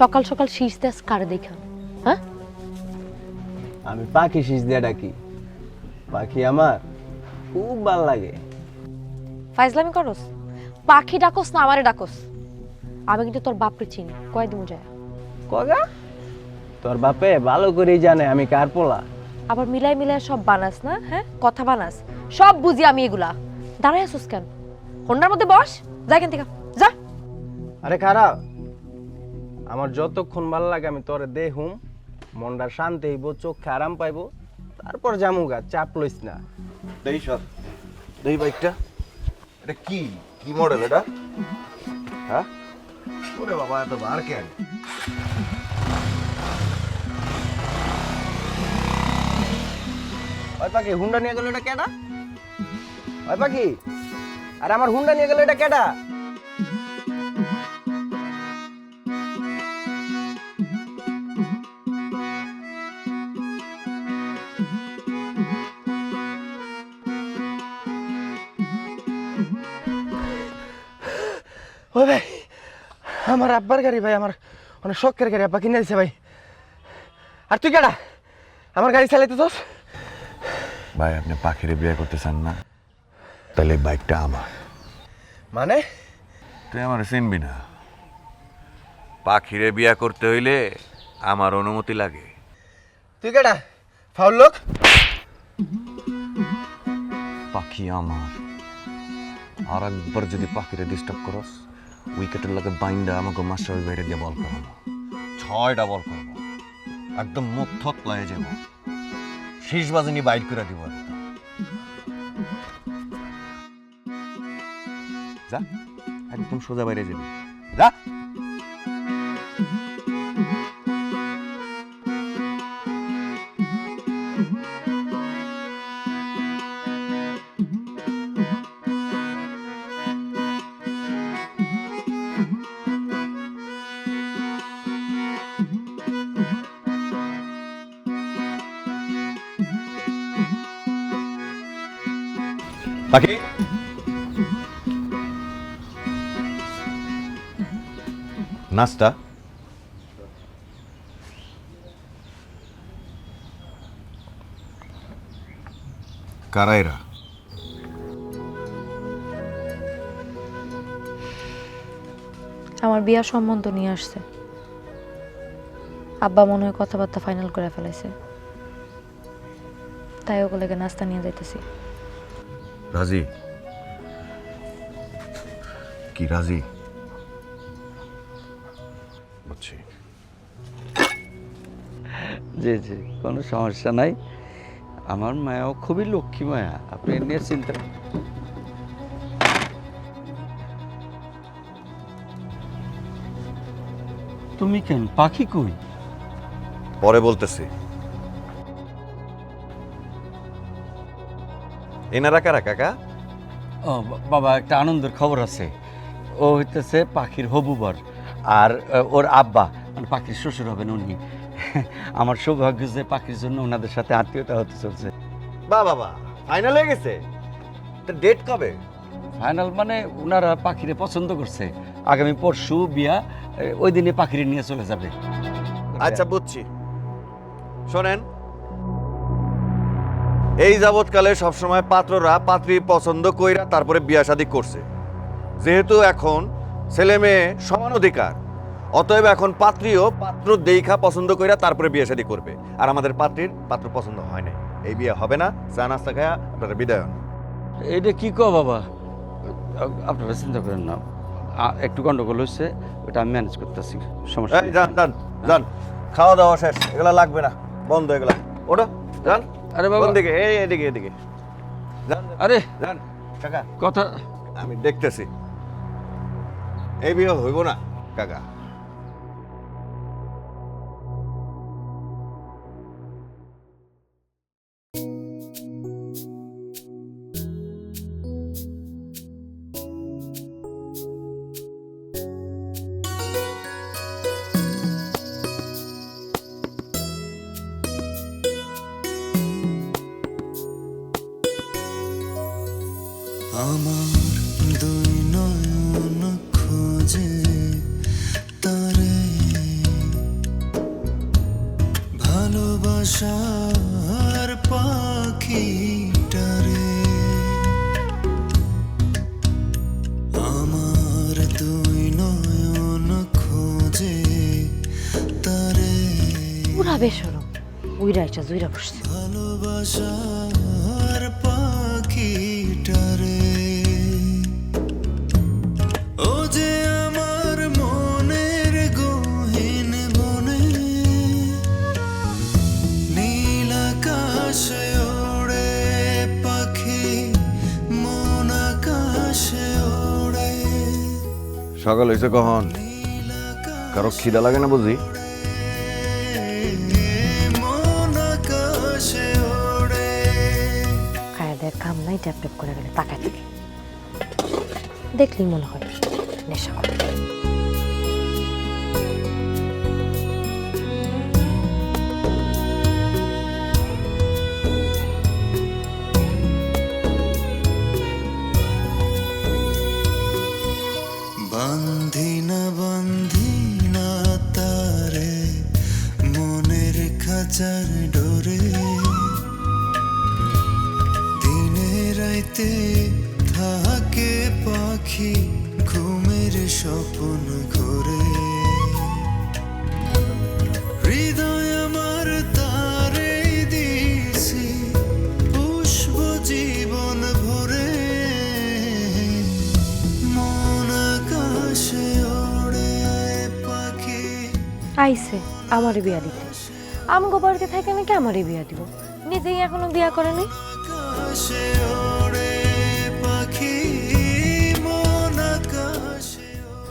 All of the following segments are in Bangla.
সকাল সকাল শীষ দেশ কারে দেখা? হ্যাঁ, আমি পাখি শীষ দিয়ে ডাকি। পাখি আমার খুব ভাল লাগে। ফাইজলামি করস? পাখি ডাকস না আমারে ডাকস? আমি কিন্তু তোর বাপরে চিনি, কয় দিমু যায়। কগা তোর বাপে ভালো করেই জানে আমি কার পোলা। আবার মিলাই মিলাই সব বানাস না? হ্যাঁ, কথা বানাস, সব বুঝি আমি এগুলা। দাঁড়ায় আসুস কেন? হোন্ডার মধ্যে বস, যা এখান থেকে যা। আরে খারাপ, আমার যতক্ষণ ভাল লাগে আমি তোরে দেহুম, মনটা শান্তি হইব, চোখে আরাম পাইব, তারপর জামুগা, চাপ লইস না। দেই সর দেই বাইকটা। এটা কি কি মডেল এটা? হ্যাঁ ওরে বাবা এত বার কেন? ওই পাখি হুন্ডা নিয়ে গেল, এটা কেডা? ওই পাখি, আরে আমার হুন্ডা নিয়ে গেল, এটা কেডা? ওই ভাই, আমার আব্বার গাড়ি ভাই, আমার অনেক শখের গাড়ি, আব্বা কিনে দিছে ভাই। আর তুই কেডা আমার গাড়ি চালাইতে তোস? ভাই আপনি পাখিরে বিয়ে করতে চান না? তাহলে বাইকটা আমার। মানে তুই আমার চিনবি না। পাখিরে বিয়া করতে হইলে আমার অনুমতি লাগে। তুই কেডা ফাউল লোক? পাখি আমার। আর একবার যদি পাখিরে ডিস্টার্ব করস, উইকেটের লাগে বাইন্দা আমাকে মাস্টার বাইরে দিয়ে বল করাবো। 6টা বল করবো, একদম মুখ থত লয়ে যাব, শেষ বাজনি বাইট করে দিব। যা একদম সোজা বাইরে যাবি, যা। পাখি নাস্তা। কারাইরা আমার বিয়ার সম্বন্ধ নিয়ে আসছে। আব্বা মনে হয় কথাবার্তা ফাইনাল করে ফেলাইছে, তাই ওগুলোকে নাস্তা নিয়ে যাইতেছি। রাজি? কি রাজি? বুঝছি। জি জি, কোনো সমস্যা নাই। আমার মায়াও খুবই লক্ষ্মী মায়া, আপনি এ নিয়ে চিন্তা। তুমি কেন? পাখি কই? পরে বলতেছি। এনারা কারা কাকা? ও বাবা, একটা আনন্দের খবর আছে। ও হইতেছে পাখির হবুবর, আর ওর আব্বা মানে পাখির শ্বশুর হবেন উনি। আমার সৌভাগ্য যে পাখির জন্য ওনাদের সাথে আত্মীয়তা হতে চলছে। বা বাবা ফাইনাল হয়ে গেছে? ডেট কবে? ফাইনাল মানে ওনারা পাখিরে পছন্দ করছে, আগামী পরশু বিয়া, ওই দিনে পাখিরে নিয়ে চলে যাবে। আচ্ছা বুঝছি। শোনেন, এই যাবৎকালে সবসময় পাত্ররা পাত্রী পছন্দ কইরা তারপরে বিয়া শাদী করছে। যেহেতু এখন ছেলে মেয়ে সমান অধিকার, অতএব এখন পাত্রীও পাত্র দেখা পছন্দ কইরা তারপরে বিয়া শাদী করবে। আর আমাদের পাত্রীর পাত্র পছন্দ হয় না, এই বিয়ে হবে না। চা নাস্তা খায়া আপনারা বিদায় হন। এইটা কি কো বাবা? আপনারা চিন্তা করেন না, একটু গন্ডগোল হচ্ছে, ওটা আমি ম্যানেজ করতেছি, সমস্যা নেই। যান যান যান, খাওয়া দাওয়া শেষ, এগুলা লাগবে না, বন্ধ এগুলা। ওটা যান। আরে বাবা, কোন দিকে? এদিকে এদিকে যান। আরে যান কাকা, কথা। আমি দেখতেছি। এই বিয়ে হইব না কাকা। আমার দুই নয়ন খোঁজে তারে ভালোবাসার পাখিটারে আমার দুই নয়ন খোঁজে তারে পুরা বেসরম উইরা এটা জুইরা বসছে। ভালোবাসার পাখিটারে ও যে আমার মনের গহীন বনে নীল আকাশে ওড়ে পাখি মন আকাশে ওড়ে সকাল হয়েছে কখন? কারো খিদা লাগে না বুঝি? মন আকাশে ওড়ে খায়া দেয় কাম নাই, ট্যাপ ট্যাপ করে গেলে তাকায় থাকে। দেখলি মনে হয় নেশা করে। বান্ধি না তারে মনের খাঁচার ডোরে দিনে রাইতে থাকে পাখি ঘুমের স্বপ্ন ঘোরে হৃদয় আমার তারে দিছি পুষ্প জীবন ভরে মন আকাশে ওড়ে পাখি আইছে আমারে বিয়া দিতে। আমগো বাড়িতে থাকে নাকি আমারে বিয়া দিব, নিজেই এখনো বিয়া করে নাই। আকাশে ওড়ে পাখি মন আকাশে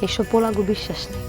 এসব পোলাগো বিশ্বাস নেই।